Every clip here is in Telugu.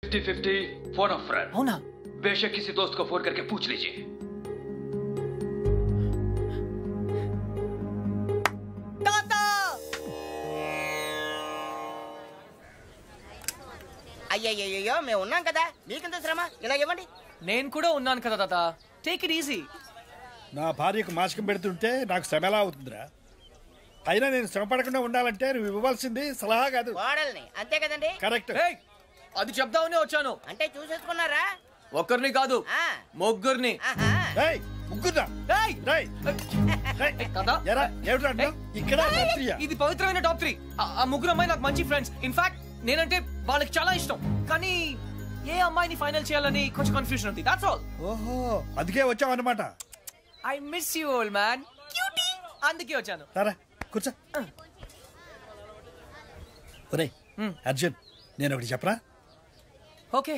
50-50 फोन ऑफ फ्रेंड। हो ना? बेशक किसी दोस्त को फोन करके पूछ लीजिए। అయ్యయ్యో మేము ఉన్నాం కదా, మీకెంత శ్రమ, ఇలా ఇవ్వండి. నేను కూడా ఉన్నాను కదా తాత, టేక్ ఇట్ ఈజీ. నా భార్యకు మాసికం పెడుతుంటే నాకు శ్రమ ఎలా అవుతుందిరా? అయినా నేను శ్రమ పడకుండా ఉండాలంటే నువ్వు ఇవ్వాల్సింది సలహా కాదు, కోడల్ని. అంతే కదండి? కరెక్ట్. అది చెప్దామనే వచ్చాను. అంటే చూసేసుకున్నారా? ఒక్కరిని కాదు, ముగ్గురిని. ముగ్గురా? ఇక్కడ ఇది పవిత్రమైన టాప్ 3. ఆ ముగ్గురు అమ్మాయి నాకు మంచి ఫ్రెండ్స్. ఇన్ఫాక్ట్ నేనంటే వాళ్ళకి చాలా ఇష్టం. కానీ ఏ అమ్మాయిని ఫైనల్ చేయాలని కొంచెం కన్ఫ్యూజన్ ఉంది. That's all. ఓహో, అందుకే వచ్చావు అన్నమాట. I miss you old man. Cutie. అందుకే వచ్చాను. సరే కూర్చో. ఒరేయ్ అర్జున్, నేను ఒకటి చెప్పరా? ఓకే.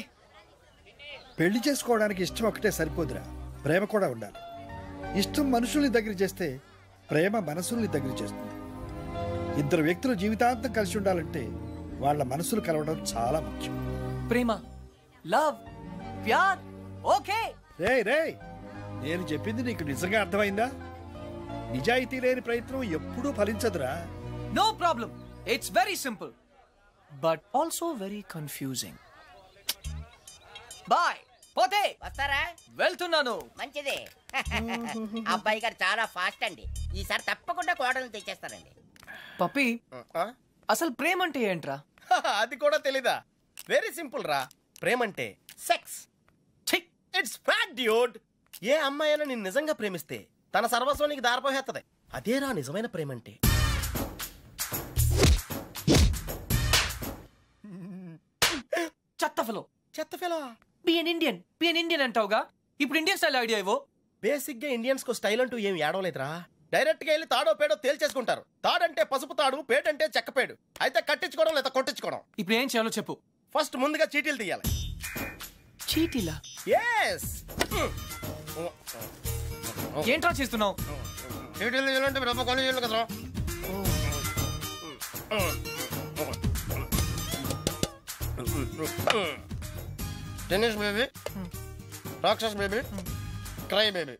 పెళ్లి చేసుకోవడానికి ఇష్టం ఒకటే సరిపోదురా, ప్రేమ కూడా ఉండాలి. ఇష్టం మనుషుల్ని దగ్గర చేస్తే ప్రేమ మనసుల్ని దగ్గర చేస్తుంది. ఇద్దరు వ్యక్తులు జీవితాంతం కలిసి ఉండాలంటే వాళ్ళ మనసులు కలవడం చాలా ముఖ్యం. ప్రేమ, లవ్, ప్యార్. ఓకే. రేయ్, నేను చెప్పింది నీకు నిజంగా అర్థమైందా? నిజాయితీ లేని ప్రయత్నం ఎప్పుడూ ఫలించదురా. No problem. It's very simple but also very confusing. Bye. పోతే వస్తారా? వెళ్తున్నాను. మంచిది. అబ్బాయి గారు చాలా ఫాస్ట్ అండి. ఈసారి తప్పకుండా కోడల్ని తెచ్చేస్తారండి. పప్పి, అసలు ప్రేమ అంటే ఏంట్రా? అది కూడా తెలీదా? వెరీ సింపుల్ రా. ప్రేమ అంటే సెక్స్. It's fact dude. ఏ అమ్మాయి అయినా నిన్ను నిజంగా ప్రేమిస్తే తన సర్వస్వం నీకు దారిపోయేస్తుంది. అదేరా నిజమైన ప్రేమ అంటే. చెత్త ఫెలో. బి ఎన్ ఇండియన్ అంటావుగా, ఇప్పుడు ఇండియన్ స్టైల్ ఐడియా ఇవ్వు. బేసిక్ గా ఇండియన్స్ కు స్టైల్ అంటూ ఏం ఏడవలేదురా. డైరెక్ట్ గా వెళ్ళి తాడో పేడో తేల్చేసుకుంటారు. తాడంటే పసుపు తాడు, పేడంటే చెక్కపేడు. అయితే కట్టించుకోవడం లేదా కొట్టించుకోవడం. ఇప్పుడు ఏం చేయాలో చెప్పు. ఫస్ట్ ముందుగా చీటీలు తీయాలి. చీటీలా? yes. ఏంట్రా చేస్తున్నావు? చీటీలు తీయాలంటే రూపాయి కొని చేయాలి కదరా. టెన్నిస్ బేబీ, రాక్షస్ బేబీ, క్రై బేబీ.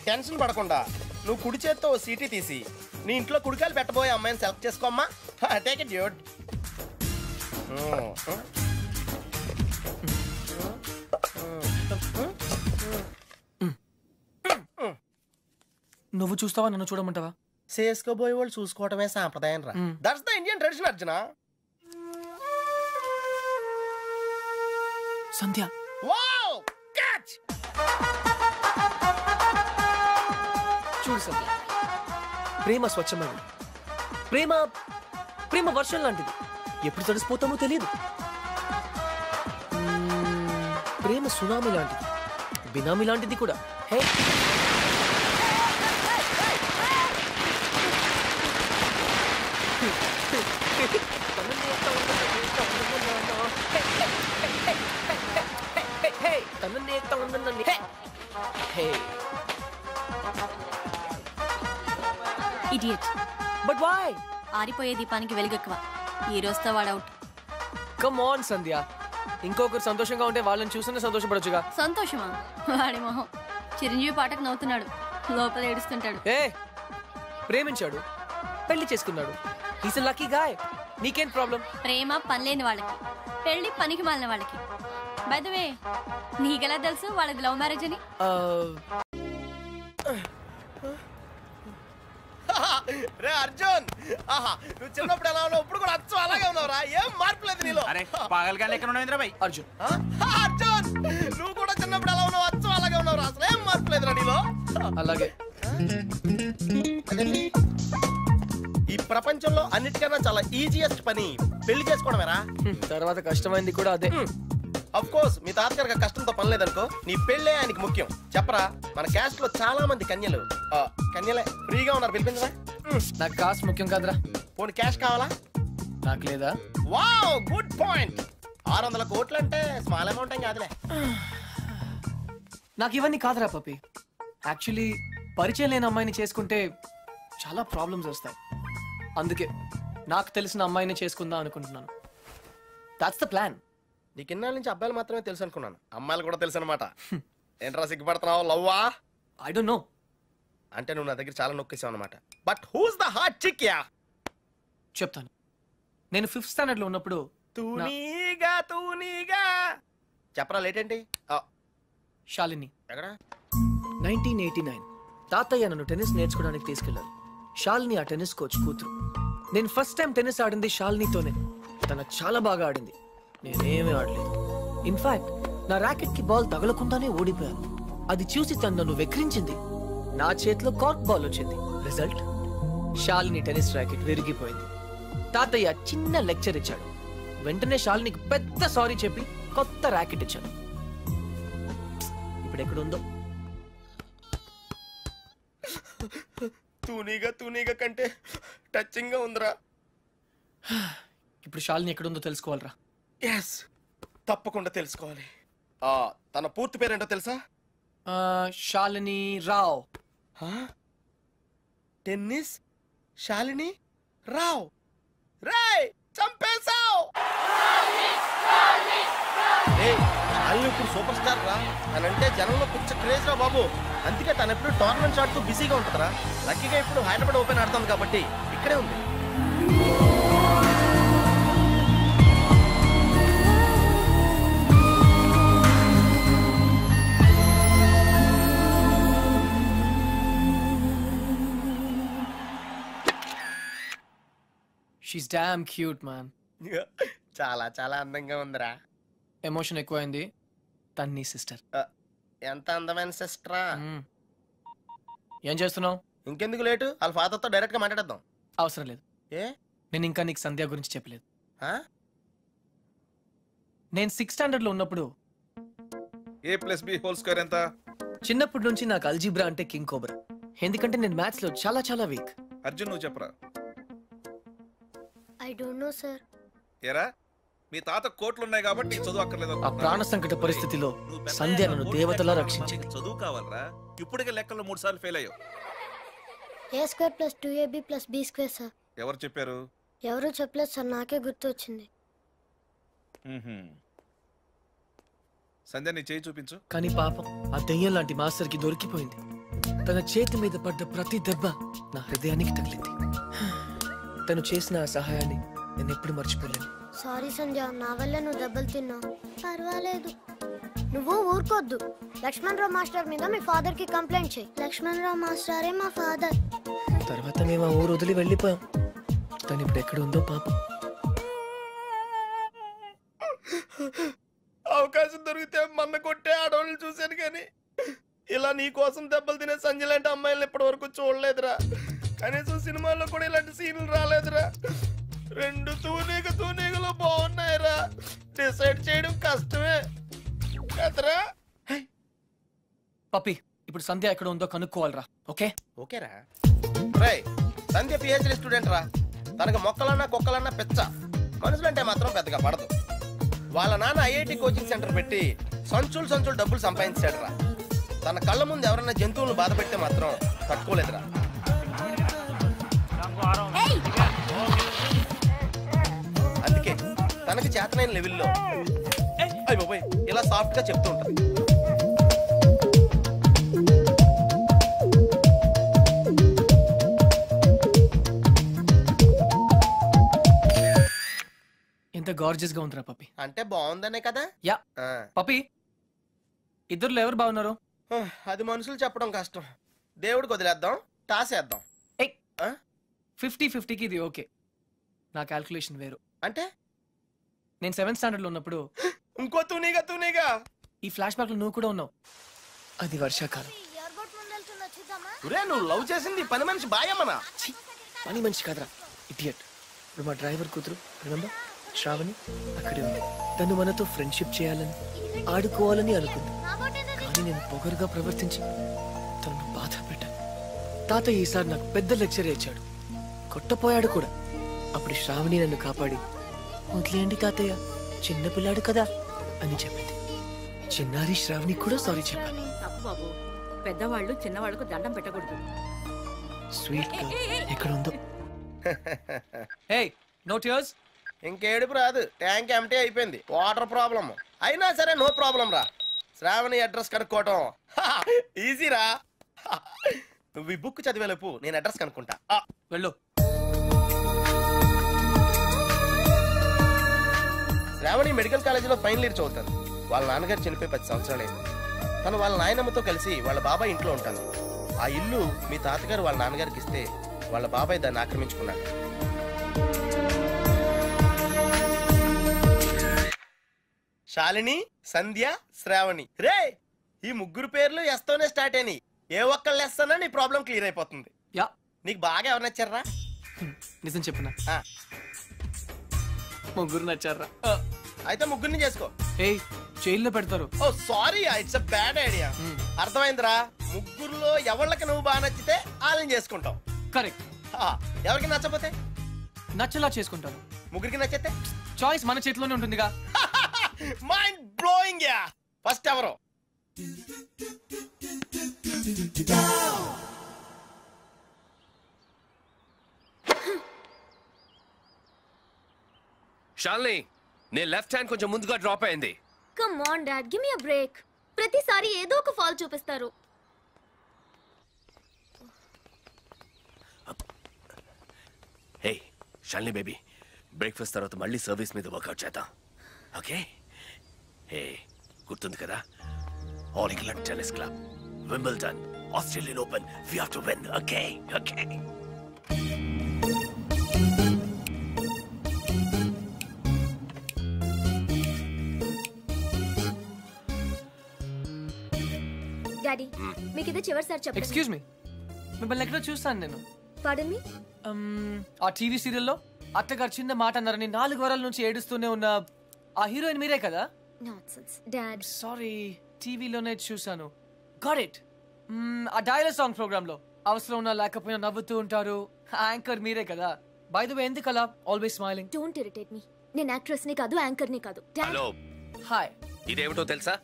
టెన్షన్ పడకుండా నువ్వు కుడి చేత్తో ఓ సీటీ తీసి నీ ఇంట్లో కుడికాయలు పెట్టబోయే అమ్మాయిని సెలెక్ట్ చేసుకోమ్మా. Take it dude. నువ్వు చూస్తావా, నన్ను చూడమంటావా? చేసుకోబోయే వాళ్ళు చూసుకోవటమే సాంప్రదాయం రా. That's the Indian tradition Arjuna. Sandhya. Wow, catch. చూడు సంధ్య, ప్రేమ స్వచ్ఛమైనది. ప్రేమ వర్షం లాంటిది, ఎప్పుడు తడిసిపోతామో తెలియదు. ప్రేమ సునామీ లాంటిది, బినామీ లాంటిది కూడా. Hey, idiot. But why? ఆరిపోయే దీపానికి వెలుగెక్కువ. ఈ రోజుతో వాడవుట్. కమ్ ఆన్ సంధ్య, ఇంకొకరు సంతోషంగా ఉంటే వాళ్ళని చూస్తూనే సంతోషపడొచ్చుగా. సంతోషమా? వాడి మొహం. చిరంజీవి పాటకు నవ్వుతున్నాడు, లోపల ఏడుస్తుంటాడు. ఏ, ప్రేమించాడు, పెళ్లి చేసుకున్నాడు. Is a lucky guy. నీకేం ప్రాబ్లం? ప్రేమ పనిలేని వాళ్ళకి, పెళ్లి పనికి మాలిన వాళ్ళకి. బై ద వే, నీకెలా తెలుసు వాళ్ళది లవ్ మ్యారేజ్ అని? రే అర్జున్, నువ్వు చిన్నప్పుడు ఎలా ఉన్నావు, ఇప్పుడు కూడా అచ్చం అలాగే ఉన్నావురా. ఏం మార్పు లేదు నీలో. అర్జున్, అర్జున్, నువ్వు కూడా చిన్నప్పుడు ఎలా ఉన్నావు, అచ్చం అలాగే ఉన్నావురా. అసలు ఏం మార్పు లేదురా నీలో. అలాగే. ఈ ప్రపంచంలో అన్నిటికన్నా చాలా ఈజియెస్ట్ పని పెళ్లి చేసుకోవడమేరా. తర్వాత కష్టమైంది కూడా అదే. అఫ్ కోర్స్ మీ తాతగారికి కష్టంతో పని లేదనుకో, నీ పెళ్ళే ఆయనకి ముఖ్యం. చెప్పరా, మన క్యాస్ట్ లో చాలా మంది కన్యలే ఫ్రీగా ఉన్నారు, పిలిపించరా. నాకు కాస్ట్ ముఖ్యం కాదురా. పోనీ క్యాష్ కావాలా? నాకు లేదా? Wow, good point. 600 కోట్లు అంటే స్మాల్ అమౌంట్ ఏం కాదులే. నాకు ఇవన్నీ కాదురా పప్పి. యాక్చువల్లీ పరిచయం లేని అమ్మాయిని చేసుకుంటే చాలా ప్రాబ్లమ్స్ వస్తాయి. అందుకే నాకు తెలిసిన అమ్మాయిని చేసుకుందాం అనుకుంటున్నాను. That's the plan. నీకు ఇన్నాళ్ళ నుంచి అబ్బాయిలు మాత్రమే తెలుసు అనుకున్నాను, అమ్మాయిలు కూడా తెలుసు అనమాట. ఏంట్రా సిగ్గుపడుతున్నావు? లవ్వా? I don't know. అంటే నువ్వు నా దగ్గర చాలా నొక్కేసావు అనమాట. But who's the hot chick ya? చెప్తాను. నేను 5th స్టాండర్డ్ లో ఉన్నప్పుడు తూనీగా చెప్పరా లేటేంటి? శాలిని ఎక్కడ? 1989 తాతయ్య నన్ను టెన్నిస్ నేర్చుకోవడానికి తీసుకెళ్లారు. శాలిని ఆ టెన్నిస్ కోచ్ కూతురు. నేను ఫస్ట్ టైం టెన్నిస్ ఆడింది శాలినితోనే. తను చాలా బాగా ఆడింది, నేనేమీ ఆడలేదు. ఇన్ఫాక్ట్ నా ర్యాకెట్ కి బాల్ తగలకుండానే ఓడిపోయాను. అది చూసి తను నన్ను వెక్రించింది. నా చేతిలో కార్క్ బాల్ వచ్చింది. రిజల్ట్, శాలిని టెన్నిస్ ర్యాకెట్ విరిగిపోయింది. తాతయ్య చిన్న లెక్చర్ ఇచ్చాడు. వెంటనే శాలినికి పెద్ద సారీ చెప్పి కొత్త ర్యాకెట్ ఇచ్చాను. ఇప్పుడు ఎక్కడుందో? తూనీగా కంటే టచింగ్ గా ఉందిరా. ఇప్పుడు శాలిని ఎక్కడుందో తెలుసుకోవాలరా. ఎస్, తప్పకుండా తెలుసుకోవాలి. తన పూర్తి పేరేంటో తెలుసా? శాలిని రావ్. టెన్నిస్ శాలిని రావ్. రాయ్ చంపేశావ్. శాలిని ఇప్పుడు సూపర్ స్టార్ రా. తనంటే జనంలో పిచ్చ క్రేజ్ రా బాబు. అందుకే తను ఎప్పుడు టోర్నమెంట్స్ ఆడుతూ బిజీగా ఉంటుందిరా. లక్కీగా ఇప్పుడు హైదరాబాద్ ఓపెన్ ఆడుతుంది కాబట్టి ఇక్కడే ఉంది. She's damn cute, man. చాలా చాలా అందంగా ఉందిరా. ఎమోషన్ ఎక్కువైంది. తన్ని సిస్టర్. ఎంత అందమైన సిస్టరా. ఏం చేస్తున్నావు? ఇంకెందుకు లేటు, వాళ్ళ ఫాదర్తో డైరెక్ట్ గా మాట్లాడేద్దాం. అవసరం లేదు. ఏ? నేను ఇంకా నీకు సంధ్య గురించి చెప్పలేదు. నేను 6th స్టాండర్డ్ లో ఉన్నప్పుడు a+b² ఎంత? చిన్నప్పటి నుంచి నాకు అల్జీబ్రా అంటే కింగ్ కోబ్రా. ఎందుకంటే నేను మ్యాథ్స్ లో చాలా చాలా వీక్. అర్జున్ నువ్వు చెప్పరా. I don't no sir. ఏరా మీ తాత కోట్లు ఉన్నాయి కాబట్టి నీకు చదువు అక్కర్లేదు. ఆ ప్రాణ సంకట పరిస్థితిలో సంధ్య నన్ను దేవతలా రక్షించింది. చదువు కావాలరా. ఇప్పటికే లెక్కల్లో 3 సార్లు ఫెయిల్ అయ్యావు. a² + 2ab + b² sir. ఎవరు చెప్పారు? ఎవరు చెప్పలేదు సార్, నాకే గుర్తు వచ్చింది. సంధ్య నీ చేయి చూపించు. కానీ పాపం ఆ దెయ్యం లాంటి మాస్టర్ కి దొరికిపోయింది. తన చేతి మీద పడ్డ ప్రతి దెబ్బ నా హృదయానికి తగిలింది. తను చేసిన ఆ సహాయాన్ని నేను ఎప్పుడు మర్చిపోలేను. సారీ సంధ్య, నా వల్ల నువ్వు దెబ్బలు తిన్నావు. పర్వాలేదు, నువ్వు ఊరుకోద్దు. లక్ష్మణరావు మాస్టర్ మీద మీ ఫాదర్ కి కంప్లైంట్ చేయి. లక్ష్మణరావు మాస్టరే మా ఫాదర్. తర్వాత మేము ఆ ఊరు వదిలి వెళ్ళిపోయాం. తను ఇప్పుడు ఎక్కడ ఉందో పాపం. అవకాశం దొరికితే మన్న కొట్టే ఆడవాళ్ళని చూశాను, కానీ ఇలా నీ కోసం దెబ్బలు తినే సంజయ్ లాంటి అమ్మాయిలను ఇప్పటి వరకు చూడలేదురా. కనీసం సినిమాల్లో కూడా ఇలాంటి సీన్లు రాలేదురా. 2 తూనీగలో బాగున్నాయిరా. డిసైడ్ చేయడం కష్టమే కదరా. పప్పి, ఇప్పుడు సంధ్య ఎక్కడ ఉందో కనుక్కోవాలరా. ఓకే ఓకేరా. రై, సంధ్య పిహెచ్డి స్టూడెంట్ రా. తనకు మొక్కలన్నా కుక్కలన్నా పెచ్చ. మనుషులంటే మాత్రం పెద్దగా పడదు. వాళ్ళ నాన్న ఐఐటి కోచింగ్ సెంటర్ పెట్టి సంచులు డబ్బులు సంపాదించాడు రా. తన కళ్ళ ముందు ఎవరన్నా జంతువులను బాధ పెడితే మాత్రం తట్టుకోలేదురా. అందుకే తనకి చేతనైన లెవెల్లో ఇలా సాఫ్ట్ గా చెప్తూ ఉంటుంది. ఎంత గార్జియస్ గా ఉందిరా పప్పి. అంటే బాగుందనే కదా. యా పప్పి, ఇద్దరులో ఎవరు బాగున్నారు? అది మనుషులు చెప్పడం కష్టం. దేవుడికి వదిలేద్దాం, టాసేద్దాం. 50-50కి ఇది ఓకే. నా క్యాల్కులేషన్ వేరు. అంటే నేను 7th స్టాండర్డ్ లో ఉన్నప్పుడు ఇంకో తూనీగా ఈ ఫ్లాష్ బ్యాక్ లో నువ్వు కూడా ఉన్నావు. అది వర్షాకాలం. నువ్వు లవ్ చేసింది పని మనిషి బాయమ్మనా? పని మనిషి కాదురా, ఇడియట్. ఇప్పుడు మా డ్రైవర్ కూతురు రిమెంబర్ శ్రావణి అక్కడే ఉంది. తను మనతో ఫ్రెండ్షిప్ చేయాలని ఆడుకోవాలని అనుకుంది. కానీ నేను పొగరుగా ప్రవర్తించి తనను బాధ పెట్టాను. తాతయ్య ఈసారి నాకు పెద్ద లెక్చర్ ఇచ్చాడు. కొట్టపోయాడు కూడా. అప్పుడు శ్రావణి నన్ను కాపాడి వదిలేయండి తాతయ్య, చిన్నపిల్లాడు కదా అని చెప్పింది. చిన్నారి శ్రావణి కూడా సారీ చెప్పాను. బాబు, పెద్దవాళ్ళు చిన్నవాళ్ళకు దండం పెట్టకూడదు. స్వీట్ ఎక్కడ ఉందో. Hey no tears. ఇంకేడుపు రాదు, ట్యాంక్ ఎంటీ అయిపోయింది, వాటర్ ప్రాబ్లం. అయినా సరే నో ప్రాబ్లం రా. శ్రావణి అడ్రస్ కనుక్కోవటం ఈజీరా. నువ్వు ఈ బుక్ చదివేలోపు నేను అడ్రస్ కనుక్కుంటా. వెళ్ళు. శ్రావణి మెడికల్ కాలేజీలో ఫైనల్ ఇయర్ చదువుతాను. వాళ్ళ నాన్నగారు చనిపోయి 10 సంవత్సరాలైంది. తను వాళ్ళ నాయనమ్మతో కలిసి వాళ్ళ బాబాయ్ ఇంట్లో ఉంటాను. ఆ ఇల్లు మీ తాతగారు వాళ్ళ నాన్నగారికి ఇస్తే వాళ్ళ బాబాయ్ దాన్ని ఆక్రమించుకున్నాడు. శాలిని, సంధ్య, శ్రావణి. రే, ఈ ముగ్గురు పేర్లు ఎస్తోనే స్టార్ట్ అయినాయి. ఏ ఒక్కళ్ళు ఎస్తానో నీ ప్రాబ్లం క్లియర్ అయిపోతుంది. యా. నీకు బాగా ఎవరు నచ్చారా? నిజం చెప్పనా? ముగ్గురు నచ్చారా? అయితే ముగ్గురిని చేసుకో. ఏయ్, జైల్లో పెడతారు. Oh sorry, it's a bad idea. అర్థమైందిరా? ముగ్గురులో ఎవళ్ళకి నువ్వు బాగా నచ్చితే వాళ్ళని చేసుకుంటావు. కరెక్ట్. ఎవరికి నచ్చపోతే నచ్చలా చేసుకుంటాను. ముగ్గురికి నచ్చితే చాయిస్ మన చేతిలోనే ఉంటుందిగా. Mind blowing yeah. ఫస్ట్ ఎవరు? శాలిని, నీ లెఫ్ట్ హ్యాండ్ కొంచెం ముందుగా డ్రాప్ అయింది. Come on dad, give me a break. ప్రతిసారి ఏదో ఒక ఫాల్ చూపిస్తారు. హే శాలిని బేబీ, బ్రేక్ఫాస్ట్ తర్వాత మళ్ళీ సర్వీస్ మీద వర్కౌట్ చేద్దాం, ఓకే? హే, గుర్తుంది కదా, all England tennis club, Wimbledon, Australian open, we have to win, okay? Okay. Daddy, మీకు ఇదే చివరిసారి చెప్పండి. ఎక్స్క్యూజ్ మీ, మిమ్మల్ని ఎక్కడో చూస్తాను నేను. పార్డన్ మీ? ఆ టీవీ సీరియల్లో అత్తగారు చిన్న మాట అన్నారని 4 వారాల నుంచి ఏడుస్తూనే ఉన్న ఆ హీరోయిన్ మీరే కదా? Nonsense dad. సారీ, టీవీలోనే చూసాను. Got it. ఆ డైలాగ్ సాంగ్ ప్రోగ్రామ్ లో అవసరం ఉన్నా లేకపోయినా నవ్వుతూ ఉంటారు. యాంకర్ మీరే కదా? బై ద వే, ఎందుకు అలా always smiling? Don't irritate me. నేను యాక్ట్రెస్ ని కాదు, యాంకర్ ని కాదు. Hello, hi. ఇదేమిటో తెలుసా?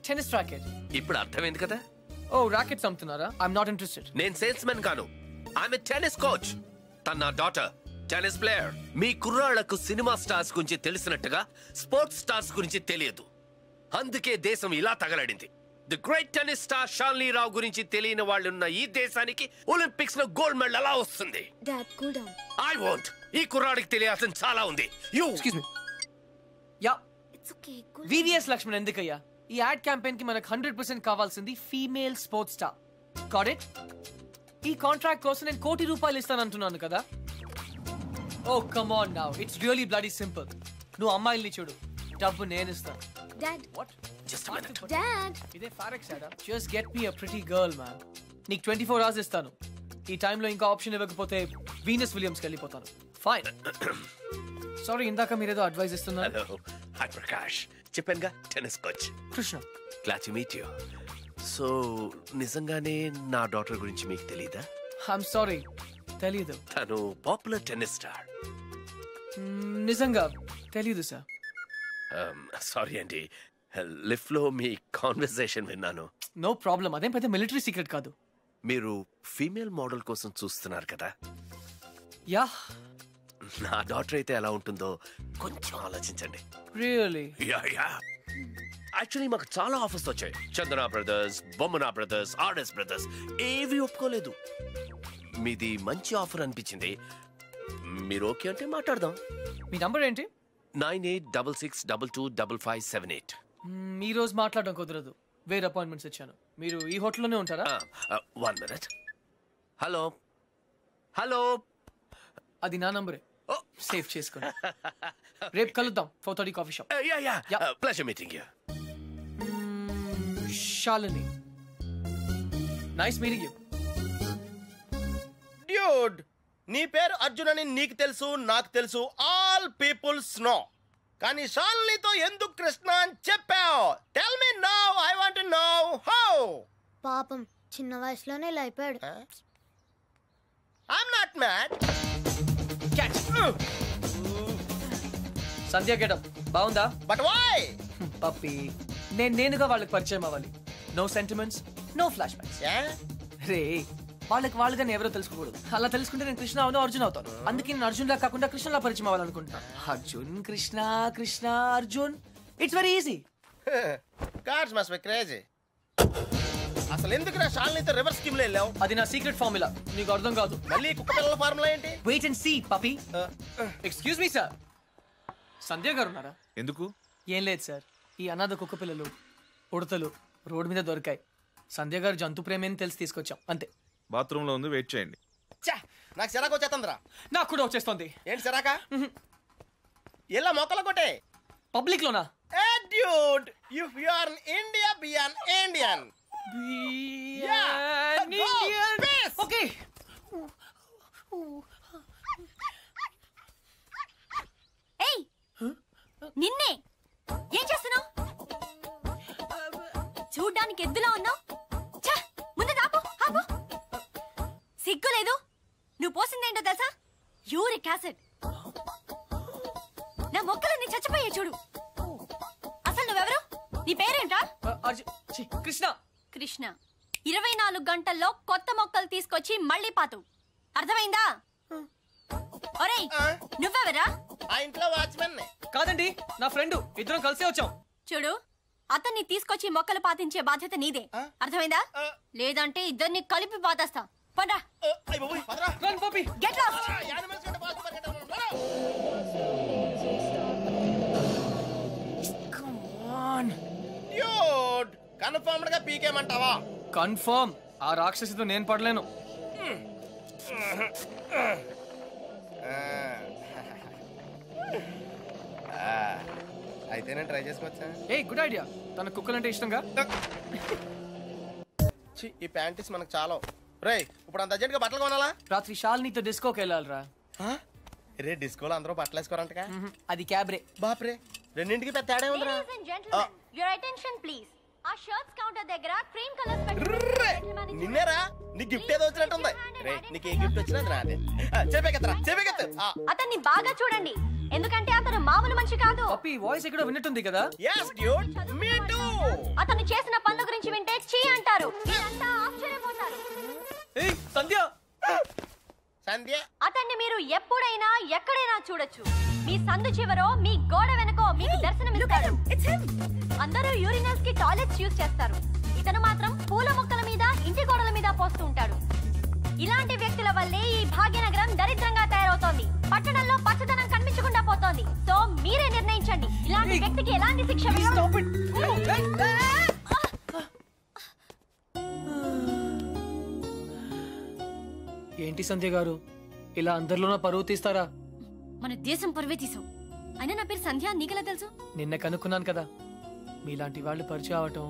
Tennis racket. ఇప్పుడు అర్థమైంది కదా? ఓ, రాకెట్స్ అమ్ముతున్నారా? I'm not interested. నేను సేల్స్ మెన్ కాను, ఐఎమ్ ఎ టెన్నిస్ కోచ్. తన నా డాటర్ టెన్నిస్ ప్లేయర్. మీ కుర్రాళ్లకు సినిమా స్టార్స్ గురించి తెలిసినట్టుగా స్పోర్ట్స్ స్టార్స్ గురించి తెలియదు. అందుకే దేశం ఇలా తగలడింది. The great tennis star Shalini Rao గురించి తెలియని వాళ్ళు ఉన్న ఈ దేశానికి ఒలింపిక్స్ లో గోల్డ్ మెడల్ ఎలా వస్తుంది? Dad, cool down. I want. ఈ కుర్రాడికి తెలియాల్సిన చాలా ఉంది. You excuse me. Ya, it's okay. VVS Laxman ఎందుకయ్యా? ఈ యాడ్ క్యాంపెయిన్ కి మనకు 100% కావాల్సింది female sports star. Got it? ఈ కాంట్రాక్ట్ కోసం నేను ₹1 కోటి ఇస్తానంటున్నాను కదా. Oh come on now, it's really bloody simple. నువ్వు అమ్మాయిల్ని చూడు, డబ్బు నేను ఇస్తాను. Dad, what? Just minute. Dad, ఇదే ఫారెక్స్ యాడా? Just get me a pretty girl man. నీకు 24 hours ఇస్తాను. ఈ టైంలో ఇంకా ఆప్షన్ ఇవ్వకపోతే వీనస్ విలియమ్స్కి వెళ్ళిపోతాను. ఫైన్. సారీ, ఇందాక మీరేదో అడ్వైస్ ఇస్తున్నారు. Hello, hi Prakash. చెప్పానుగా, tennis coach Krishna. Glad to meet you. So నిజంగానే నా డాటర్ గురించి మీకు తెలీదా? ఐఎమ్ సారీ, తెలీదు. తను పాపులర్ టెన్నిస్ స్టార్. నిజంగా తెలీదు సార్. సారీ అండి, లిఫ్ట్ లో మీ కాన్వర్సేషన్ విన్నాను. నో ప్రాబ్లం, అదేం పెద్ద మిలిటరీ సీక్రెట్ కాదు. మీరు ఫీమేల్ మోడల్ కోసం చూస్తున్నారు కదా? యా. నా డాటర్ అయితే ఎలా ఉంటుందో కొంచెం ఆలోచించండి. రియల్లీ? Yeah yeah. యాక్చువల్లీ మాకు చాలా ఆఫర్స్ వచ్చాయి. చందన బ్రదర్స్, బొమ్మనా బ్రదర్స్, ఆర్ఎస్ బ్రదర్స్, ఏవి ఒప్పుకోలేదు. మీది మంచి ఆఫర్ అనిపించింది. మీరు ఓకే అంటే మాట్లాడదాం. మీ నంబర్ ఏంటి? 9866225578. ఈ రోజు మాట్లాడడం కుదరదు, వేరే అపాయింట్మెంట్స్ ఇచ్చాను. మీరు ఈ హోటల్లోనే ఉంటారా? 1 minute. హలో హలో, అది నా నంబరే, సేవ్ చేసుకోండి. రేపు కలుద్దాం 4:30 coffee shop. Yeah yeah, pleasure meeting you. Shalini, nice meeting you. Dude, నీ పేరు అర్జున్ అని నీకు తెలుసు, నాకు తెలుసు, ఆల్ పీపుల్స్ నో. కానీ శాలినితో ఎందుకు కృష్ణ అని చెప్పావు? Tell me now, I want to know how. పాపం, చిన్న వయసులోనే ఇలా అయిపోయాడు. I'm not mad. Sandhya getup బాగుందా? But why? పప్పి, నేనుగా వాళ్ళకి పరిచయం అవ్వాలి. No sentiments, no flashbacks. రే, వాళ్ళుగా నేను ఎవరో తెలుసుకోకూడదు. అలా తెలుసుకుంటే నేను కృష్ణ అవును అర్జున్ అవుతాను. అందుకే నేను అర్జున్ లా కాకుండా కృష్ణలా పరిచయం అవ్వాలనుకుంటున్నా. Arjun Krishna Krishna Arjun, it's very easy. Cars must be crazy. అసలు ఎందుకు నా షాల్నీతో రివర్స్ స్కీమ్ లో వెళ్ళావు? అది నా సీక్రెట్ ఫార్ములా, నీకు అర్థం కాదు. మళ్ళీ కుక్క పిల్లల ఫార్ములా ఏంటి? Wait and see puppy. Excuse me sir, Sandhya garu ఉన్నారా? ఎందుకు? ఏం లేదు సార్, ఈ అనాథ కుక్క పిల్లలు ఉడతలు రోడ్డు మీద దొరికాయి. సంధ్య గారు జంతు ప్రేమని తెలిసి తీసుకొచ్చాం అంతే. బాత్రూమ్ లో ఉంది, వెయిట్ చేయండి. నాకు సిరాకు వచ్చేస్తుందిరా. నాకు కూడా వచ్చేస్తుంది. ఏంటి సిరాక? ఇలా మొక్కలు కొట్టే పబ్లిక్ లోనా? Dude, if you are in India, be an Indian. Okay. ఏయ్ నిన్నే ఏం చేస్తున్నావు? చూడ్డానికి ఎద్దులా ఉన్నావు. ముందు ఆపు ఆపు. సిగ్గు లేదు. నువ్వు పోసిందేంటో తెలుసా? Uric acid. నా మొక్కలన్నీ చచ్చిపోయాయి చూడు. అసలు నువ్వెవరు? నీ పేరేంటా? కృష్ణ. కృష్ణ 24 గంటల్లో కొత్త మొక్కలు తీసుకొచ్చి మళ్ళీ పాతు. అర్థమైందా? ఒరేయ్ నువ్వెవరా? ఆ ఇంట్లో వాచ్మెన్. కాదండి, నా ఫ్రెండ్. ఇద్దరం కలిసే వచ్చాం. చూడు, అతన్ని తీసుకొచ్చి మొక్కలు పాతించే బాధ్యత నీదే. అర్థమైందా? లేదంటే ఇద్దరిని కలిపి పాతేస్తా. పండ్రా. Get lost. కన్ఫర్మ్డ్ గా పీకేమంటావా? కన్ఫర్మ్. ఆ రాక్షసితో నేను పడలేను. అయితే నేను ట్రై చేసుకోవచ్చా? A good idea. తన కుక్కలంటే ఇష్టంగా. ఈ ప్యాంటీస్ మనకు చాలా. రేయ్ ఇప్పుడు అంత అర్జెంట్ గా బట్టలు కొనాలా? రాత్రి షాల్నీతో డిస్కోకి వెళ్ళాలిరా. రే డిస్కోలో అందరూ బట్టలు వేసుకోరంటగా. అది క్యాబ్రే. బాప్రే, రెండింటికి పెద్ద తేడా ఉందిరా. Your attention please. ఆ షర్ట్స్ కౌంటర్ దగ్గర క్రీమ్ కలర్స్ నిన్నేరా? నీ గిఫ్ట్ ఏదో వచ్చినట్టుంది. రే నీకు ఏ గిఫ్ట్ వచ్చినా నాదే. చెప్పేకత్తరా చెప్పేకత్త. అతన్ని బాగా చూడండి, ఎందుకంటే అతను మామూలు మనిషి కాదు. పప్పి వాయిస్ ఎక్కడో విన్నట్టుంది కదా? yes dude me too. అతను చేసిన పనుల గురించి వింటే చీ అంటారు. మీరంతా ఆశ్చర్యపోతారు. ఏయ్ సంధ్య. సంధ్య అతన్ని మీరు ఎప్పుడైనా ఎక్కడైనా చూడొచ్చు. మీ సందు చివరో మీ గోడ వెనకో మీకు దర్శనమిస్తాడు. అందరూ యూరినల్స్ కి టాయిలెట్స్ యూజ్ చేస్తారు. ఇతను మాత్రం పూల మొక్కల మీద ఇంటి గోడల మీద పోస్తూ ఉంటాడు. ఇలాంటి వ్యక్తుల వల్లే ఈ భాగ్యనగరం దరిద్రంగా తయారవుతోంది. పట్టణంలో పచ్చదనం కనిపించకుండా పోతోంది. సో మీరే నిర్ణయించండి, ఇలాంటి వ్యక్తికి ఎలాంటి శిక్ష వేయాలి. ఏంటి సంధ్య గారు, ఇలా అందరిలోనూ పరువు తీస్తారా? మన దేశం పరువే తీసావు. అయినా నా పేరు సంధ్య, నీకెలా తెలుసు? నిన్న కనుక్కున్నాను కదా. మీలాంటి వాళ్ళు పరిచయం అవటం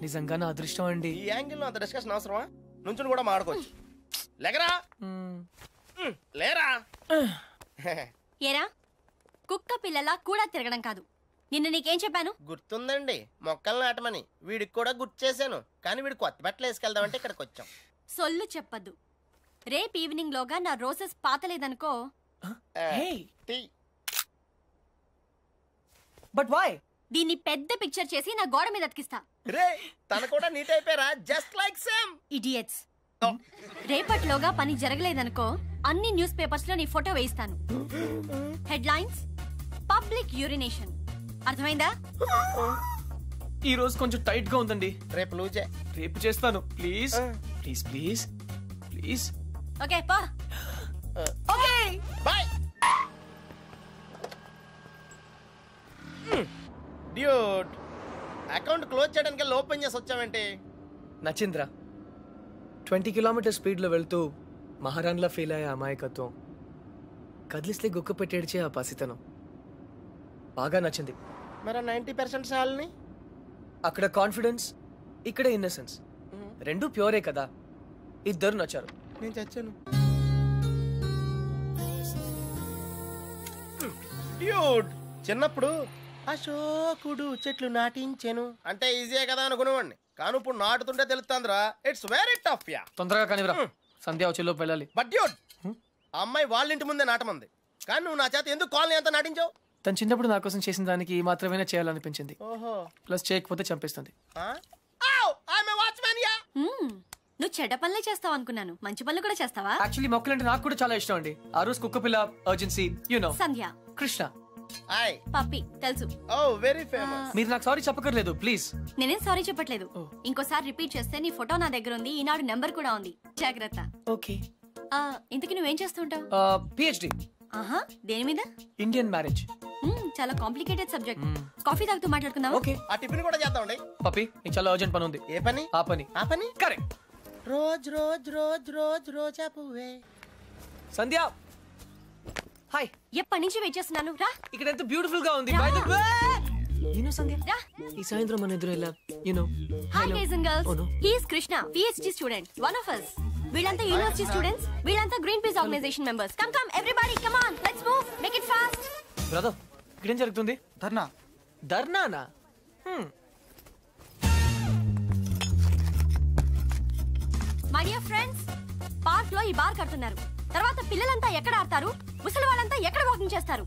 నిజంగా నా అదృష్టం అండి. ఈ యాంగిల్ లో అంత డిస్కషన్ అవసరమా? నుంచుని కూడా మాడుకోవచ్చు. లేకరా లేరా. ఏరా కుక్క పిల్లలా కూడా తిరగడం కాదు. నిన్న నీకేం చెప్పాను? గుర్తుందండి, మొక్కలు నాటమని. వీడికి కూడా గుర్తు చేశాను, కానీ వీడు కొత్త బట్టలు వేసుకెళ్దామంటే ఇక్కడికి వచ్చాం. సొల్లు చెప్పద్దు. రేపు ఈవినింగ్ లోగా నా రోజెస్ పాతలేదనుకో. But why? దీన్ని పెద్ద పిక్చర్ చేసి నా గోడ మీద అతికిస్తా. రే తన కూడా నీట్ అయిపోయారా? Just like same. ఇడియట్స్. రేపట్లోగా పని జరగలేదనుకో, అన్ని న్యూస్ పేపర్స్ లో నీ ఫోటో వేయిస్తాను. Headlines public urination. అర్థమైందా? ఈ రోజు కొంచెం టైట్ గా ఉందండి. రేపు లూజే. రేపు చేస్తాను. Please please please please. Okay పా. Okay bye. Dude account close చేయడానికి ఓపెన్ చేసి వచ్చావేంటి? నచింద్ర 20 కిలోమీటర్ స్పీడ్ లో వెళ్తూ మహారాణిలా ఫీల్ అయ్యే అమాయకత్వం, కదిలిస్తే గుక్క పెట్టేడ్చే ఆ పసితనం బాగా నచ్చింది. మరి 90% సాల్ని? అక్కడ కాన్ఫిడెన్స్, ఇక్కడ ఇన్నసెన్స్, రెండు ప్యూరే కదా. ఇద్దరు నచ్చారు. నేను చచ్చాను. డ్యూడ్ చిన్నప్పుడు అశోకుడు చెట్లు నాటించెను అంటే ఈజీయే కదా అనుకునేవాడిని, కానీ ఇప్పుడు నాటుతుంటే తెలుస్తుందిరా. It's very tough ya. తొందరగా కానివ్వరా, సంధ్య వచ్చేలోపు వెళ్ళాలి. బట్ డ్యూడ్ ఆ అమ్మాయి వాళ్ళ ఇంటి ముందే నాటమంది, కానీ నువ్వు నా చేత ఎందుకు కాలనీ అంతా నాటించావు? తను చిన్నప్పుడు నా కోసం చేసిన దానికి మాత్రమే చేయాలనిపించింది. ఓహో. ప్లస్ చేయకపోతే చంపేస్తుంది. నువ్వు చెడ్డ పనులే చేస్తావు అనుకున్నాను. మంచి పనులు కూడా చేస్తావా? యాక్చువల్లీ మొక్కలంటే నాకు కూడా చాలా ఇష్టం అండి. ఆ రోజు కుక్కపిల్ల, అర్జెన్సీ, సంధ్య, కృష్ణ, హాయ్. పప్పి తెలుసు. ఓ వెరీ ఫేమస్. మీరు నాకు సారీ చెప్పకర్లేదు ప్లీజ్. నేనేం సారీ చెప్పట్లేదు. ఇంకోసారి రిపీట్ చేస్తే నీ ఫోటో నా దగ్గర ఉంది, ఈనాడు నెంబర్ కూడా ఉంది, జాగ్రత్త. ఓకే. ఇంతకీ నువ్వేం చేస్తుంటావు? పిహెచ్డి. ఆహా, దేని మీద? Indian marriage. చాలా కాంప్లికేటెడ్ సబ్జెక్ట్. కాఫీ తాగుతూ మాట్లాడుకుందాం. ఓకే. ఆ టిఫిన్ కూడా చేద్దామండి. పప్పి నీకు చాలా అర్జెంట్ పని ఉంది. ఏ పని? ఆ పని. ఆ పని correct. Rose rose rose rose రోజా పువ్వే. సంధ్య హాయ్. ఎప్పటి నుంచి వెయిట్ చేస్తున్నాను. రా. ఇక్కడ ఎంత బ్యూటిఫుల్ గా ఉంది. బై ద వే సంధ్య, ఈ సాయంత్రం మన ఎదురు ఎలా hi guys and girls, he is Krishna, PhD student, one of us. వీళ్ళంతా యూనివర్సిటీ స్టూడెంట్స్, వీళ్ళంతా Greenpeace organisation members. Come everybody, come on, let's move, make it fast. Brother, ఇక్కడేం జరుగుతుంది? ధర్నా. ధర్నానా? మై డియర్ ఫ్రెండ్స్, పార్క్ లో ఈ బార్ కడుతున్నారు. తర్వాత పిల్లలంతా ఎక్కడ ఆడతారు, ముసలి వాళ్ళంతా ఎక్కడ వాకింగ్ చేస్తారు?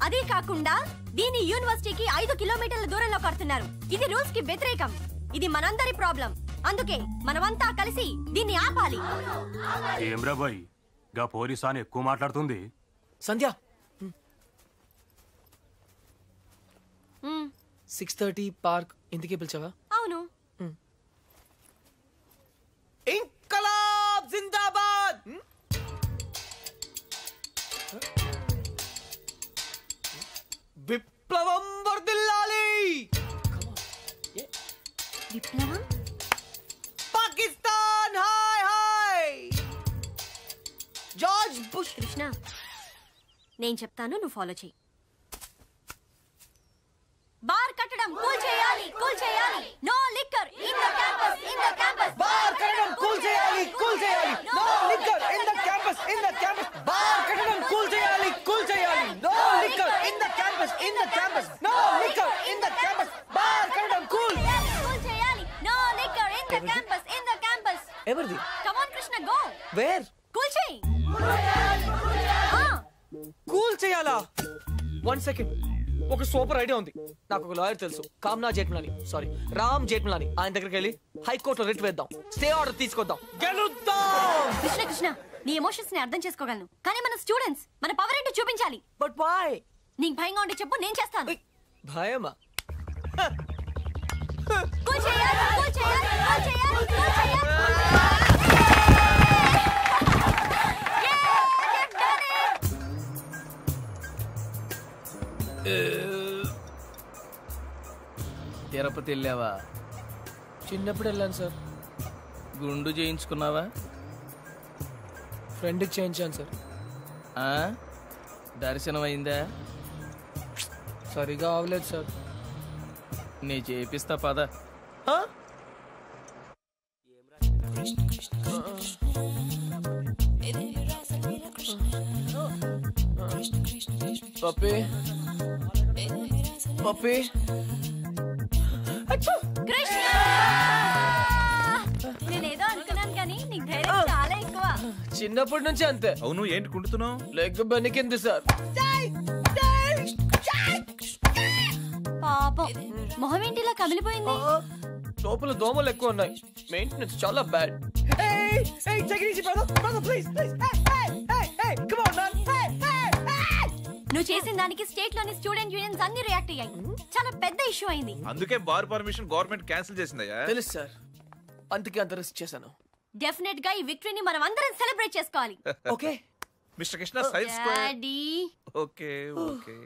అదే కాకుండా దీని యూనివర్సిటీకి 5 కిలోమీటర్ల దూరంలో కడుతున్నారు. ఇది రూల్స్ కి వ్యతిరేకం. ఇది మనందరి ప్రాబ్లం. అందుకే మనమంతా కలిసి దీన్ని ఆపాలి. ఏమ్రా బాయ్, గా పోలీసాని ఎక్కువ మాట్లాడుతుంది. సంధ్య 6:30 పార్క్ ఇంటికి పిలిచావా? అవును. ఇంకలాబ్ జిందాబాద్. విప్లవం వర్ధిల్లాలి. విప్లవం? Pakistan hi hi. George bush. Krishna, నేను చెప్తాను, నువ్వు ఫాలో చెయ్యి. బార్ కట్టడం కూల్ చేయాలి, కూల్ చేయాలి. No liquor in the campus, in the campus. Bar కట్టడం కూల్ చేయాలి, కూల్ చేయాలి. No liquor in the campus, in the campus. Bar కట్టడం కూల్ చేయాలి, కూల్ చేయాలి. No liquor in the campus, in the campus. No liquor in the campus. Bar కట్టడం కూల్ చేయాలి. No liquor in the campus, in the campus. ఎవరిది? Come on Krishna, go. Where? Cool చేయి. కూల్ చేయాలా? 1 సెకండ్. ఒక సూపర్ ఐడియా ఉంది. నాకు ఒక లాయర్ తెలుసు, కామ్నా జేఠ్మలాని, సారీ రామ్ జేఠ్మలాని. ఆయన దగ్గరికి వెళ్ళి హైకోర్టులో రిట్ వేద్దాం, స్టే ఆర్డర్ తీసుకొద్దాం, గెలుద్దాం. కృష్ణ కృష్ణ, నీ ఎమోషన్స్ ని అర్థం చేసుకోగలను, కానీ మన స్టూడెంట్స్, మన పవర్ ఏంటో చూపించాలి. But why? నీకు భయంగా ఉంటే చెప్పు, నేను చేస్తాను. భయమా? కూల్ చేయాలి, కూల్ చేయాలి, కూల్ చేయాలి, కూల్ చేయాలి. తిరుపతి వెళ్ళావా? చిన్నప్పుడు వెళ్ళాను సార్. గుండు చేయించుకున్నావా? ఫ్రెండ్కి చేయించాను సార్. దర్శనం అయిందా? సరిగా అవలేదు సార్. నీ చేపిస్తా పద. పప్పి పప్పి. నేనేదో అనుకున్నాను, కానీ నీకు ధైర్యం చాలా ఎక్కువ. చిన్నప్పటి నుంచి అంతే. అవును, ఏంటి కుంటున్నావు? Leg బెనికింది sir. పాపం, మొహం ఏంటిలా కమిలిపోయింది? లోపల దోమలు ఎక్కువ ఉన్నాయి, మెయింటెనెన్స్ చాలా బ్యాడ్. నువ్వు చేసిన దానికి స్టేట్ లోని స్టూడెంట్ యూనియన్స్ అన్ని రియాక్ట్ అయ్యాయి. చాలా పెద్ద ఇష్యూ అయింది. అందుకే బార్ పర్మిషన్ గవర్నమెంట్ క్యాన్సిల్ చేసిందయ్యా. తెలుసు సార్, అందుకే అంత రిస్క్ చేశాను. డెఫినెట్ గా ఈ విక్టరీని మనం అందరం సెలబ్రేట్ చేసుకోవాలి. Okay mister Krishna, side square. Daddy. Okay okay.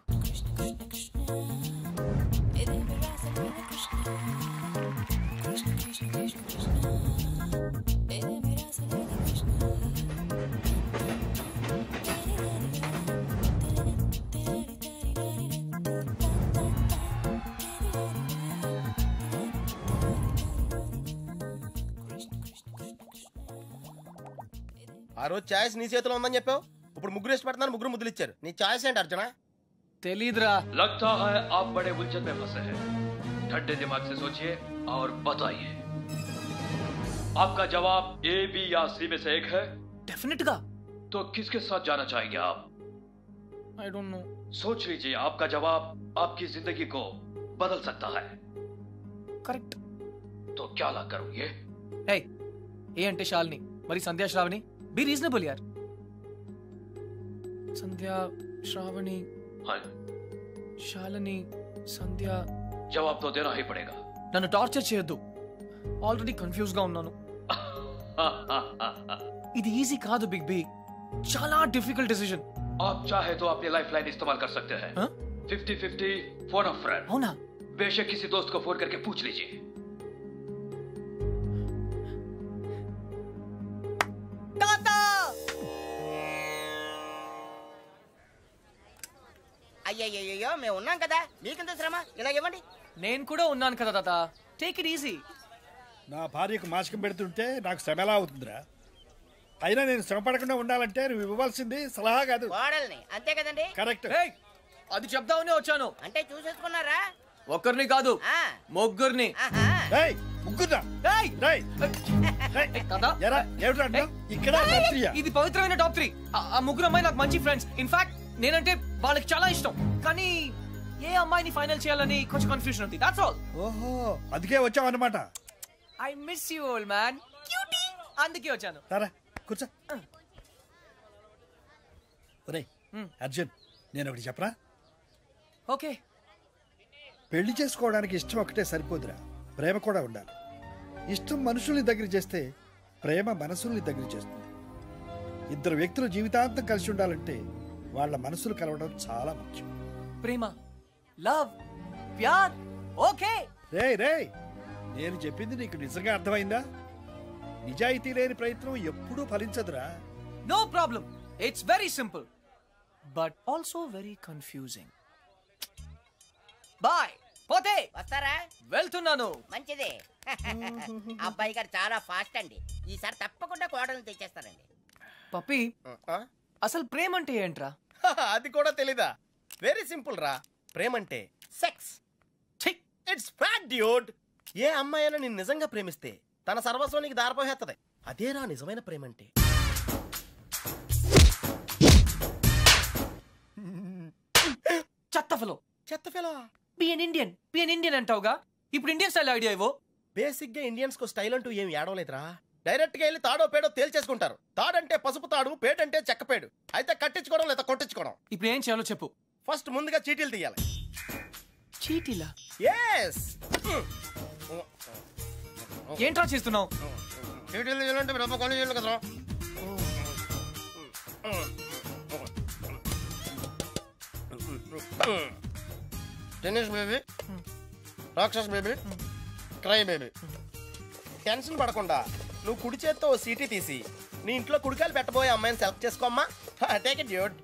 ఆ రోజు ఛాయిస్ నీ చేతిలో ఉందని చెప్పావు, ఇప్పుడు ముగ్గురు ఇష్టపడుతున్నారు, ముగ్గురు ముద్దులు ఇచ్చారు. నీ ఛాయిస్ ఏంటి అర్జున? తెలీదురా. लगता है आप बड़े उलझन में फंसे हैं। ठंडे दिमाग से सोचिए और बताइए, आपका जवाब ए, बी या सी में से एक है। डेफिनेट गा। तो किसके साथ जाना चाहेंगे आप? I don't know. सोच लीजिए, आपका जवाब आपकी जिंदगी को बदल सकता है। करेक्ट। तो क्या ला करूंगे? Hey, ఏ అంటే శాలిని, మరి సంధ్యా శ్రావణి. బీ రీజనబుల్ యార్. సంధ్యా శ్రావణి శాలిని సంధ్య. जवाब तो देना ही पड़ेगा. నన్ను టార్చర్ చేయొద్దు, ఆల్రెడీ కన్ఫ్యూజ్ గా ఉన్నాను. ఇది ఈజీ కాదు బిగ్ బి, చాలా డిఫికల్ట్ డిసిజన్. आप चाहे तो अपनी लाइफ लाइन इस्तेमाल कर सकते हैं. 50-50 फोन ऑफ फ्रेंड. అవునా? बेशक किसी दोस्त को फोन करके पूछ लीजिए. అయ్యయ్యో మేము ఉన్నాం కదా, మీకెంత శ్రమ, ఇలా ఇవ్వండి. నేను కూడా ఉన్నాను కదా తాత, టేక్ ఇట్ ఈజీ. నా భార్యకు మాసికం పెడుతుంటే నాకు శ్రమ ఎలా అవుతుందిరా? అయినా నేను శ్రమ పడకుండా ఉండాలంటే నువ్వు ఇవ్వవలసింది సలహా కాదు, కోడల్ని. అంతే కదండి? కరెక్ట్. అది చెప్దామనే వచ్చాను. అంటే చూసేసుకున్నారా? ఒక్కరిని కాదు, ముగ్గురిని. ఇది పవిత్రమైన టాప్ 3. ఆ ముగ్గురు అమ్మాయి నాకు మంచి ఫ్రెండ్స్. ఇన్ఫాక్ట్ నేనంటే వాళ్ళకి చాలా ఇష్టం. కానీ ఏ అమ్మాయిని ఫైనల్ చేయాలని కొంచెం కన్ఫ్యూజన్ ఉంది. That's all. ఓహో, అందుకే వచ్చావు అన్నమాట. I miss you old man. Cutie. అందుకే వచ్చాను. సరే కూర్చో. ఒరేయ్ అర్జున్, నేను ఒకటి చెప్పరా? ఓకే. పెళ్లి చేసుకోవడానికి ఇష్టం ఒకటే సరిపోదురా, ప్రేమ కూడా ఉండాలి. ఇష్టం మనుషుల్ని దగ్గర చేస్తే ప్రేమ మనసుల్ని దగ్గర చేస్తుంది. ఇద్దరు వ్యక్తులు జీవితాంతం కలిసి ఉండాలంటే వాళ్ళ మనసులు కలవడం చాలా ముఖ్యం. ప్రేమ, లవ్, ప్యార్. ఓకే. రేయ్, నేను చెప్పింది నీకు నిజంగా అర్థమైందా? నిజాయితీ లేని ప్రయత్నం ఎప్పుడూ ఫలించదురా. No problem. It's very simple but also very confusing. Bye. పోతే వస్తారా? వెళ్తున్నాను. మంచిది. అబ్బాయి గారు చాలా ఫాస్ట్ అండి, ఈసారి తప్పకుండా కోడల్ని తెచ్చేస్తారండి. పప్పి, అసలు ప్రేమ అంటే ఏంట్రా? అది కూడా తెలీదా? వెరీ సింపుల్ రా. ప్రేమ అంటే సెక్స్. It's fact dude. ఏ అమ్మాయి అయినా నిన్ను నిజంగా ప్రేమిస్తే తన సర్వస్వానికి దారిపోహేత్తది. అదేరా నిజమైన ప్రేమ అంటే. చెత్త ఫెలో. బి ఎన్ ఇండియన్ అంటావుగా, ఇప్పుడు ఇండియన్ స్టైల్ ఐడియా ఇవ్వు. బేసిక్ గా ఇండియన్స్ కు స్టైల్ అంటూ ఏం ఏడవలేదురా. డైరెక్ట్ గా వెళ్ళి తాడో పేడో తేల్చేసుకుంటారు. తాడంటే పసుపు తాడు, పేడంటే చెక్కపేడు. అయితే కట్టించుకోవడం లేదా కొట్టించుకోవడం. ఇప్పుడు ఏం చేయాలో చెప్పు. ఫస్ట్ ముందుగా చీటీలు తీయాలి. చీటీలా? ఎస్. ఏంట్రా చేస్తున్నావు? చీటీలు తీయాలంటే బ్రహ్మ కొని చేయాలి కదరా. టెన్నిస్ బేబీ, రాక్షస్ బేబీ, క్రై బేబీ. టెన్షన్ పడకుండా నువ్వు కుడి చేత్తో సీటీ తీసి నీ ఇంట్లో కుడికాయలు పెట్టబోయే అమ్మాయిని సెలెక్ట్ చేసుకోమ్మా. Take it dude.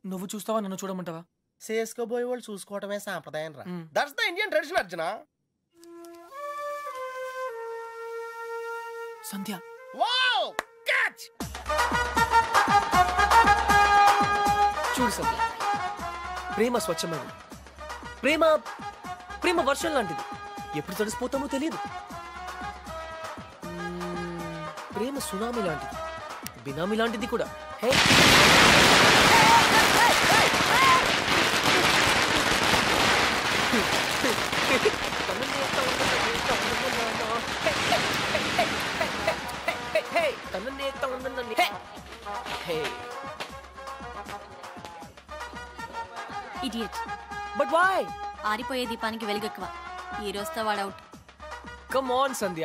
నువ్వు చూస్తావా, నన్ను చూడమంటావా? చేసుకోబోయే వాళ్ళు చూసుకోవటమే సాంప్రదాయం రా. That's the Indian tradition Arjuna. Sandhya. Wow, catch. చూడు సంధ్య, ప్రేమ స్వచ్ఛమైనది. ప్రేమ వర్షం లాంటిది, ఎప్పుడు తడిసిపోతామో తెలియదు. ప్రేమ సునామీ లాంటిది, బినామీ లాంటిది కూడా. Hey, idiot. But why? ఆరిపోయే దీపానికి వెలుగెక్కువ. ఈ రోజుతో వాడు అవుట్. కమ్ ఆన్ సంధ్య,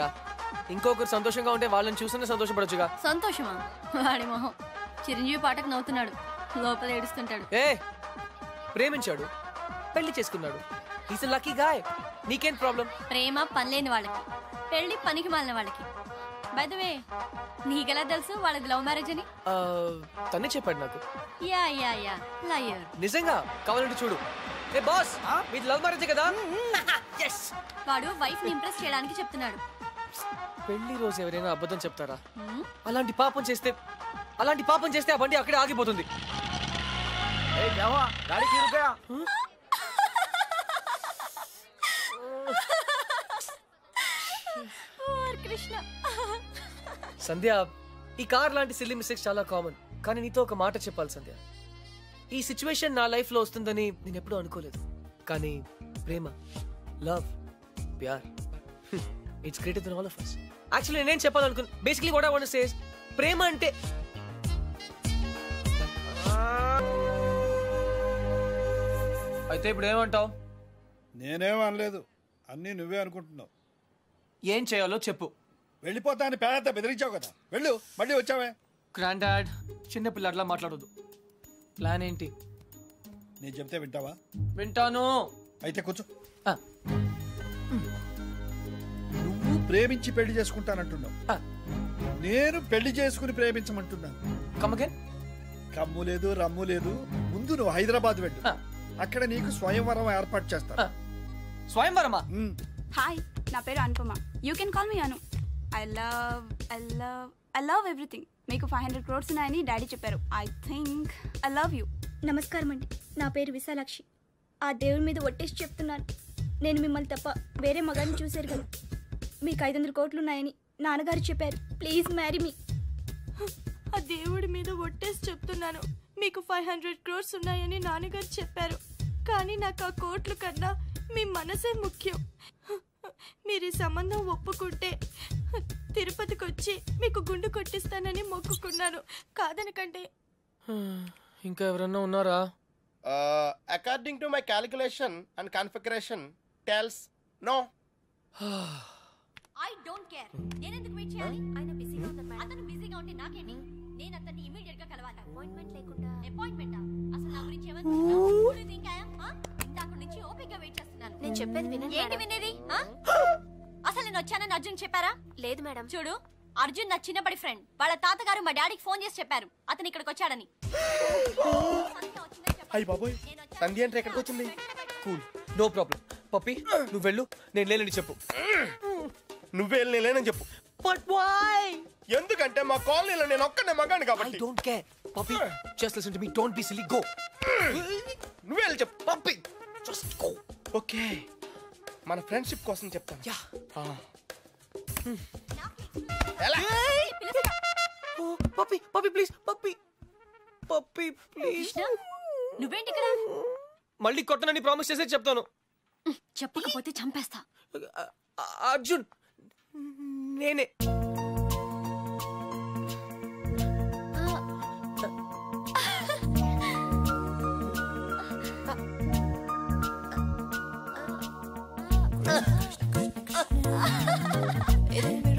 ఇంకొకరు సంతోషంగా ఉంటే వాళ్ళని చూస్తేనే సంతోషపడొచ్చుగా. సంతోషమా? వాడి మొహం. చిరంజీవి పాటకు నవ్వుతున్నాడు, లోపల ఏడుస్తుంటాడు. ఏ, ప్రేమించాడు, పెళ్లి చేసుకున్నాడు. Is lucky guy. నీకేం ప్రాబ్లం? ప్రేమ పనిలేని వాళ్ళకి, పెళ్లి పనికి మాలిన వాళ్ళకి. బై ద వే, నీకెలా తెలుసు వాళ్ళది లవ్ మ్యారేజ్ అని? తనే చెప్పాడు నాకు. Yeah liar. నిజంగా? కావాలంటే చూడు. ఏ బాస్, మీది లవ్ మ్యారేజ్ కదా? వాడు వైఫ్ ని ఇంప్రెస్ చేయడానికి చెప్తున్నాడు. పెళ్లి రోజు ఎవరైనా అబద్ధం చెప్తారా? అలాంటి పాపం చేస్తే ఆ బండి అక్కడే ఆగిపోతుంది. సంధ్య, ఈ కార్ లాంటి సిల్లీ మిస్టేక్స్ చాలా కామన్. కానీ నీతో ఒక మాట చెప్పాలి సంధ్య. ఈ సిచ్యువేషన్ నా లైఫ్ లో వస్తుందని నేను ఎప్పుడూ అనుకోలేదు. కానీ ప్రేమ, లవ్, ప్యార్, it's greater than all of us. Actually నేనేం చెప్పాలనుకున్నా, basically what I want to say is ప్రేమ అంటే అయితే ఇప్పుడు ఏమంటావు? నేనేం అనలేదు, అన్నీ నువ్వే అనుకుంటున్నావు. ఏం చేయాలో చెప్పు. వెళ్ళిపోతా అని పేద బెదిరించావు కదా, వెళ్ళు. మళ్ళీ వచ్చావే. గ్రాండ్ డాడ్, చిన్న పిల్లట్లా మాట్లాడొద్దు. ప్లాన్ ఏంటి? నేను చెప్తే వింటావా? వింటాను. అయితే కూర్చో. నువ్వు ప్రేమించి పెళ్లి చేసుకుంటానంటున్నావు, నేను పెళ్లి చేసుకుని ప్రేమించమంటున్నాను. కమ్ము లేదు, రమ్ము లేదు. ముందు నువ్వు హైదరాబాద్ వెళ్ళు, అక్కడ నీకు స్వయంవరం ఏర్పాటు చేస్తాను. స్వయంవరమా? హాయ్, నా పేరు Anupama. You can call me Anu. I love everything. మీకు 500 crores ఉన్నాయని డాడీ చెప్పారు. I think I love you. నమస్కారం అండి, నా పేరు విశాలాక్షి. ఆ దేవుడి మీద ఒట్టేసి చెప్తున్నాను, నేను మిమ్మల్ని తప్ప వేరే మగాన్ని చూశారు కదా. మీకు 500 కోట్లు ఉన్నాయని నాన్నగారు చెప్పారు. Please marry me. ఆ దేవుడి మీద ఒట్టేసి చెప్తున్నాను, మీకు 500 crores ఉన్నాయని నాన్నగారు చెప్పారు. కానీ నాకు ఆ కోట్లు కన్నా మీ మనసే ముఖ్యం. మీరు ఈ సంబంధం ఒప్పుకుంటే తిరుపతికి వచ్చి మీకు గుండు కొట్టిస్తానని మొక్కుకున్నాను. కాదనకంటే. ఇంకా ఎవరన్నా ఉన్నారా? According to my calculation and configuration tells no. I don't care. నేను ఎందుకు వెయిట్ చేయాలి? ఆయన బిజీగా ఉన్నారు మేడం. అతను బిజీగా ఉంటే నాకేంటి? నేను అతన్ని ఇమిడియట్ గా కలవాలి. అపాయింట్మెంట్ లేకుండా. అపాయింట్మెంటా? అసలు నా గురించి ఏమనుకుంటున్నావు? ఇందాక నుంచి ఓపికగా వెయిట్ చేస్తున్నాను. నేను చెప్పేది వినండి. ఏంటి వినేది? అసలు నేను వచ్చానని అర్జున్ చెప్పారా? లేదు మేడం. చూడు, అర్జున్ నా చిన్నప్పటి ఫ్రెండ్. వాళ్ళ తాతగారు మా డాడీకి ఫోన్ చేసి చెప్పారు అతను ఇక్కడికి వచ్చాడని. అయ్యి బాబోయ్, సంధ్య అంటే ఎక్కడికి వచ్చింది? Cool, no problem. పప్పి, నువ్వు వెళ్ళు, నేను లేనని చెప్పు. నువ్వే లేనని చెప్పు. But why? ఎందుకంటే మా కాలనీలో నేను ఒక్కనే మగాను కాబట్టి. I don't care. Pappi, just listen to me. Don't be silly. Go. నువ్వే వెళ్ళి చెప్పు. Pappi, just go. ఓకే, మన ఫ్రెండ్షిప్ కోసం చెప్తాను. Yeah. Pappi, Pappi please. Pappi, Pappi please. నువ్వేంటి ఇక్కడ? మళ్ళీ కొట్టనని ప్రామిస్ చేసే చెప్తాను. చెప్పకపోతే చంపేస్తా. అర్జున్, నేనే. Kృష్ణ